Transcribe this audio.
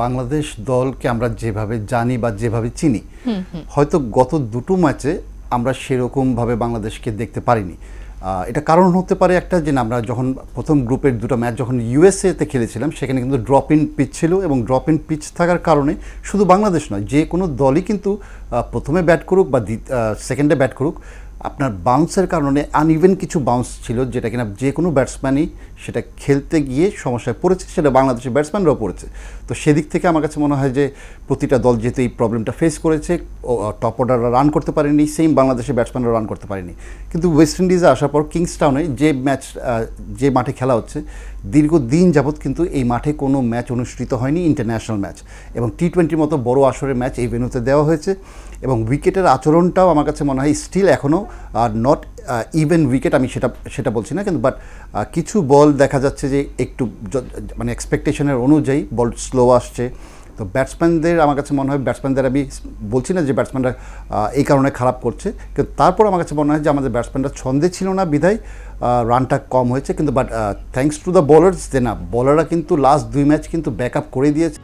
বাংলাদেশ দলকে আমরা যেভাবে জানি বা যেভাবে চিনি, হয়তো গত দুটো ম্যাচে আমরা সেরকমভাবে বাংলাদেশকে দেখতে পারিনি। এটা কারণ হতে পারে একটা, যে আমরা যখন প্রথম গ্রুপের দুটো ম্যাচ যখন ইউএসএতে খেলেছিলাম, সেখানে কিন্তু ড্রপ ইন পিচ ছিল, এবং ড্রপ ইন পিচ থাকার কারণে শুধু বাংলাদেশ নয়, যে কোনো দলই কিন্তু প্রথমে ব্যাট করুক বা সেকেন্ডে ব্যাট করুক, আপনার বাউন্সের কারণে আনইভেন কিছু বাউন্স ছিল, যেটা কিনা যে কোনো ব্যাটসম্যানই সেটা খেলতে গিয়ে সমস্যায় পড়েছে, সেটা বাংলাদেশের ব্যাটসম্যানরাও পড়েছে। তো সেদিক থেকে আমার কাছে মনে হয় যে প্রতিটা দল যেহেতু এই প্রবলেমটা ফেস করেছে, টপ অর্ডাররা রান করতে পারেনি, সেম বাংলাদেশের ব্যাটসম্যানরা রান করতে পারেনি। কিন্তু ওয়েস্ট ইন্ডিজে আসার পর কিংস্টাউনে যে মাঠে খেলা হচ্ছে, দীর্ঘদিন যাবৎ কিন্তু এই মাঠে কোনো ম্যাচ অনুষ্ঠিত হয়নি, ইন্টারন্যাশনাল ম্যাচ, এবং টি-20 মতো বড় আসরের ম্যাচ এই ভেন্যুতে দেওয়া হয়েছে। এবং উইকেটের আচরণটাও আমার কাছে মনে হয় স্টিল এখনও নট ইভেন উইকেট, আমি সেটা বলছি না, কিন্তু বাট কিছু বল দেখা যাচ্ছে যে একটু মানে এক্সপেকটেশনের অনুযায়ী বল স্লো আসছে। তো ব্যাটসম্যানদের আমার কাছে মনে হয়, ব্যাটসম্যানদের আমি বলছি না যে ব্যাটসম্যানরা এই কারণে খারাপ করছে, কিন্তু তারপর আমার কাছে মনে হয় যে আমাদের ব্যাটসম্যানরা ছন্দে ছিল না বিধায় রানটা কম হয়েছে। কিন্তু but thanks to the bowlers, যে না, বোলাররা কিন্তু লাস্ট দুই ম্যাচ কিন্তু ব্যাক আপ করে দিয়েছে।